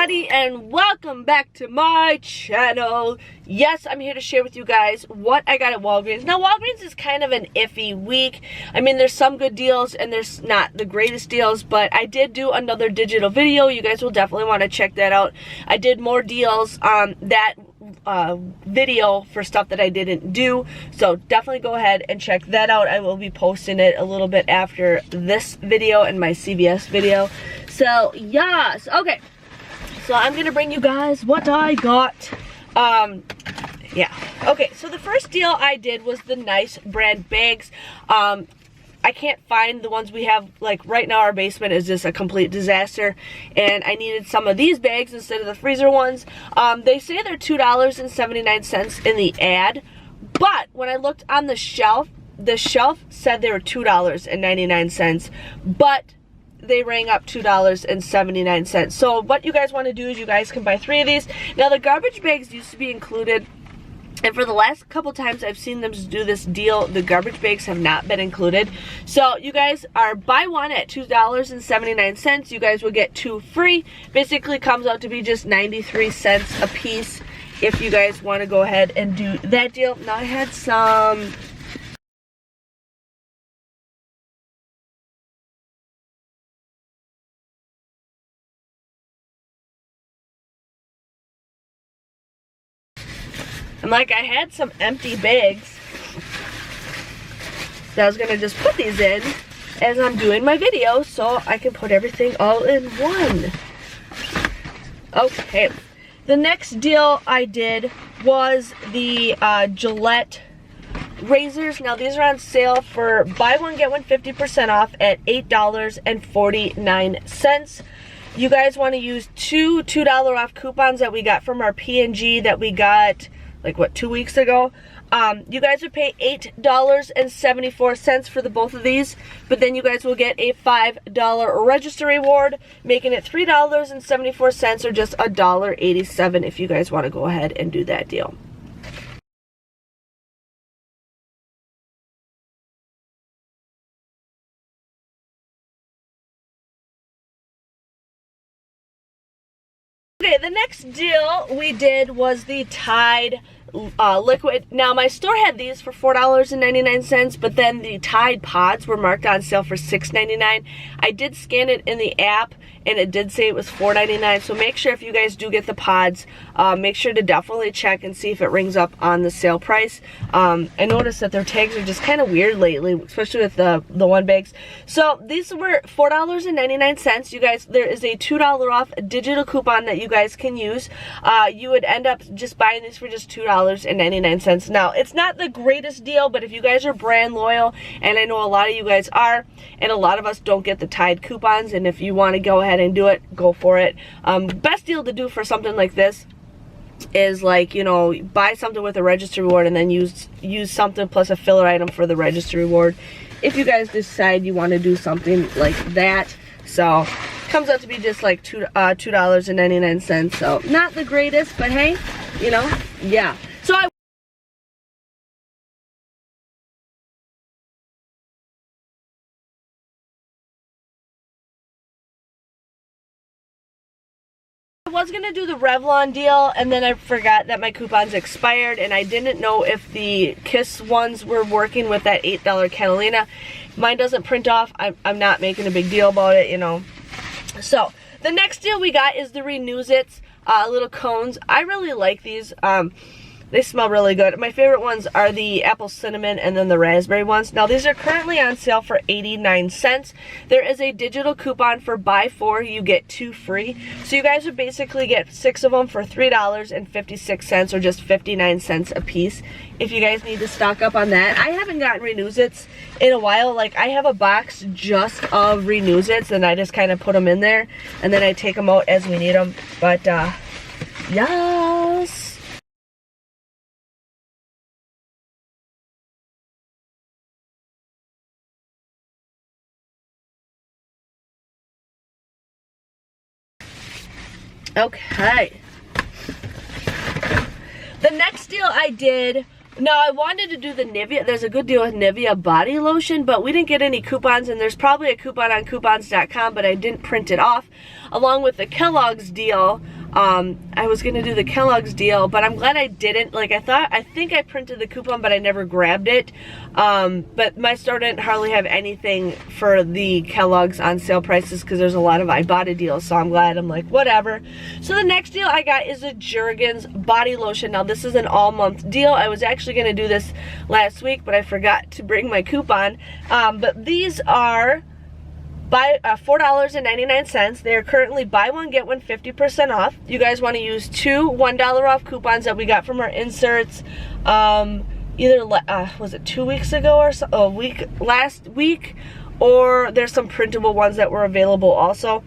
everybody, and welcome back to my channel. Yes, I'm here to share with you guys what I got at Walgreens. Now, Walgreens is kind of an iffy week. I mean, there's some good deals and there's not the greatest deals, but I did do another digital video. You guys will definitely want to check that out. I did more deals on that video for stuff that I didn't do, so definitely go ahead and check that out. I will be posting it a little bit after this video and my CVS video. So yes, okay, so I'm gonna bring you guys what I got. Yeah, okay, so the first deal I did was the Nice brand bags. I can't find the ones we have. Like right now our basement is just a complete disaster, and I needed some of these bags instead of the freezer ones. They say they're $2.79 in the ad, but when I looked on the shelf said they were $2.99, but they rang up $2.79. So what you guys want to do is you guys can buy 3 of these. Now the garbage bags used to be included, and for the last couple times I've seen them do this deal, the garbage bags have not been included. So you guys are buy one at $2.79. You guys will get 2 free. Basically comes out to be just 93 cents a piece if you guys want to go ahead and do that deal. Now I had some I had some empty bags that I was gonna just put these in as I'm doing my video so I can put everything all in one. Okay, the next deal I did was the Gillette razors. Now these are on sale for buy one get one 50% off at $8.49. You guys want to use two $2 off coupons that we got from our P&G that we got like what, 2 weeks ago. You guys would pay $8.74 for the both of these, but then you guys will get a $5 register reward, making it $3.74 or just $1.87 if you guys want to go ahead and do that deal. Okay, the next deal we did was the Tide liquid. Now my store had these for $4.99, but then the Tide pods were marked on sale for $6.99. I did scan it in the app and it did say it was $4.99, so make sure if you guys do get the pods, make sure to definitely check and see if it rings up on the sale price. I noticed that their tags are just kind of weird lately, especially with the one bags. So these were $4.99. You guys, there is a $2 off digital coupon that you guys can use. You would end up just buying these for just $2.99. Now it's not the greatest deal, but if you guys are brand loyal, and I know a lot of you guys are, and a lot of us don't get the Tide coupons, and if you want to go ahead and do it, go for it. Best deal to do for something like this is, like, you know, buy something with a register reward and then use something plus a filler item for the register reward if you guys decide you want to do something like that. So comes out to be just like $2.99. So not the greatest, but hey, you know, yeah. So I was gonna do the Revlon deal, and then I forgot that my coupons expired, and I didn't know if the Kiss ones were working with that $8 Catalina. Mine doesn't print off. I'm not making a big deal about it, you know. So the next deal we got is the Renews-Its little cones. I really like these. They smell really good. My favorite ones are the apple cinnamon and then the raspberry ones. Now these are currently on sale for 89 cents. There is a digital coupon for buy 4, you get 2 free. So you guys would basically get 6 of them for $3.56 or just 59 cents a piece if you guys need to stock up on that. I haven't gotten Renews-Its in a while. Like, I have a box just of Renews-Its and I just kind of put them in there and then I take them out as we need them. But yes. Okay. The next deal I did Now, I wanted to do the Nivea. There's a good deal with Nivea body lotion, but we didn't get any coupons, and there's probably a coupon on coupons.com, but I didn't print it off. Along with the Kellogg's deal, I was going to do the Kellogg's deal, but I'm glad I didn't. Like, I think I printed the coupon, but I never grabbed it. But my store didn't hardly have anything for the Kellogg's on sale prices because there's a lot of Ibotta deals, so I'm glad. I'm like, whatever. So the next deal I got is a Jergens body lotion. Now, this is an all-month deal. I was actually going to do this last week, but I forgot to bring my coupon. But these are $4.99. They are currently buy one, get one 50% off. You guys want to use two $1 off coupons that we got from our inserts. Either, was it 2 weeks ago or so, last week, or there's some printable ones that were available also.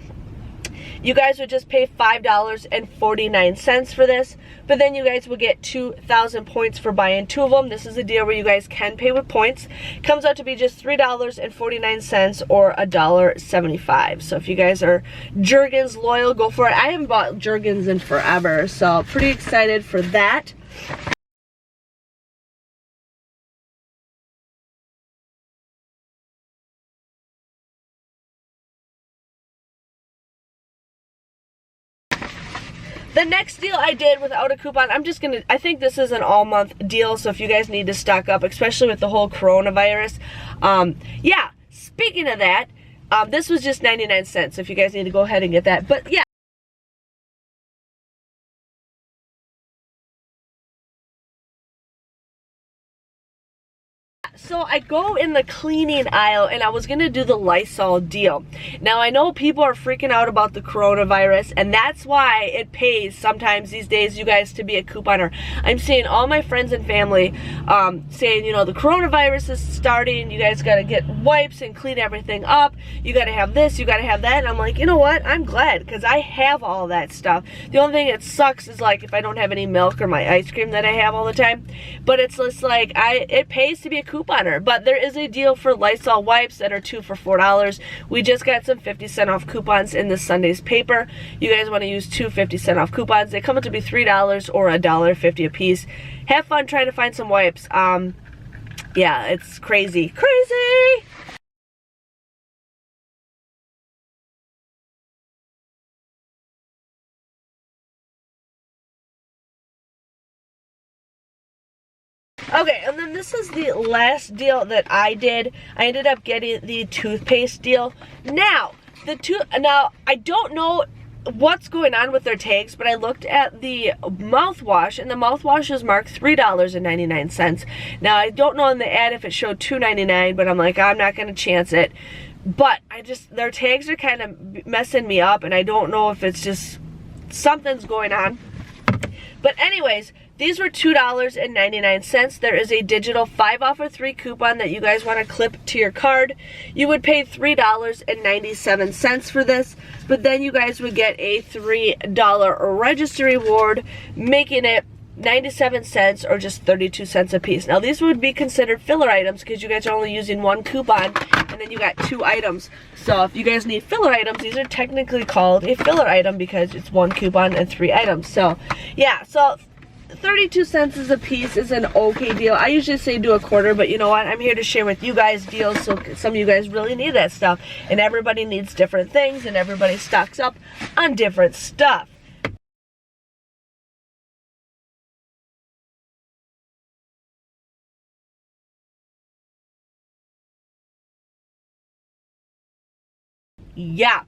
You guys would just pay $5.49 for this, but then you guys will get 2,000 points for buying two of them. This is a deal where you guys can pay with points. Comes out to be just $3.49 or $1.75. So if you guys are Jergens loyal, go for it. I haven't bought Jergens in forever, so pretty excited for that. The next deal I did without a coupon, I think this is an all-month deal, so if you guys need to stock up, especially with the whole coronavirus. Yeah, speaking of that, this was just 99 cents, so if you guys need to go ahead and get that. But yeah. So I go in the cleaning aisle and I was gonna do the Lysol deal. Now I know people are freaking out about the coronavirus, and that's why it pays sometimes these days, you guys, to be a couponer. I'm seeing all my friends and family saying, you know, the coronavirus is starting, you guys gotta get wipes and clean everything up, you gotta have this, you gotta have that, and I'm like, you know what, I'm glad, because I have all that stuff. The only thing that sucks is like if I don't have any milk or my ice cream that I have all the time, but it's just like, it pays to be a couponer. But there is a deal for Lysol wipes that are 2 for $4. We just got some 50% off coupons in this Sunday's paper. You guys want to use two 50% off coupons. They come out to be $3 or $1.50 a piece. Have fun trying to find some wipes. Yeah, it's crazy. Crazy! Okay, and then this is the last deal that I did. I ended up getting the toothpaste deal. Now, I don't know what's going on with their tags, but I looked at the mouthwash, and the mouthwash is marked $3.99. Now, I don't know in the ad if it showed $2.99, but I'm like, I'm not going to chance it. But their tags are kind of messing me up, and I don't know if it's just something's going on. But anyways, these were $2.99. There is a digital 5 off of 3 coupon that you guys want to clip to your card. You would pay $3.97 for this, but then you guys would get a $3 registry reward, making it 97 cents or just 32 cents a piece. Now these would be considered filler items because you guys are only using one coupon, and then you got 2 items. So if you guys need filler items, these are technically called a filler item because it's 1 coupon and 3 items. So yeah, so 32 cents is a piece is an okay deal. I usually say do a quarter, but you know what? I'm here to share with you guys deals, so some of you guys really need that stuff. And everybody needs different things, and everybody stocks up on different stuff. Yeah.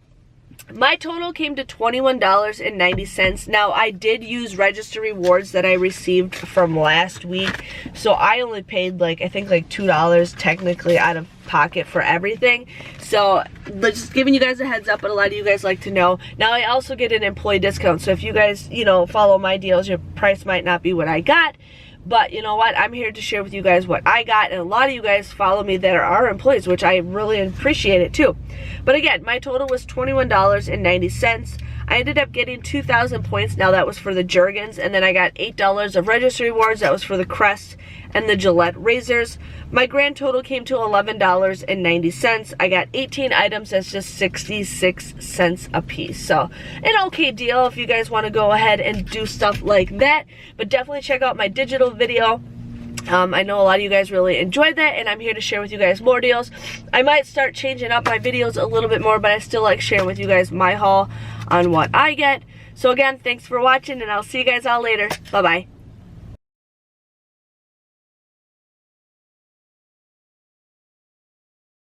My total came to $21.90. Now, I did use register rewards that I received from last week, so I only paid I think $2 technically out of pocket for everything. So just giving you guys a heads up, but a lot of you guys like to know. Now, I also get an employee discount, so if you guys, follow my deals, your price might not be what I got. But you know what? I'm here to share with you guys what I got, and a lot of you guys follow me that are our employees, which I really appreciate it too. But again, my total was $21.90. I ended up getting 2,000 points. Now that was for the Jergens, and then I got $8 of registry rewards. That was for the Crest and the Gillette razors. My grand total came to $11.90. I got 18 items. That's just 66 cents a piece. So an okay deal if you guys want to go ahead and do stuff like that. But definitely check out my digital video. I know a lot of you guys really enjoyed that, and I'm here to share with you guys more deals. I might start changing up my videos a little bit more, but I still like sharing with you guys my haul on what I get. So again, thanks for watching, and I'll see you guys all later. Bye-bye.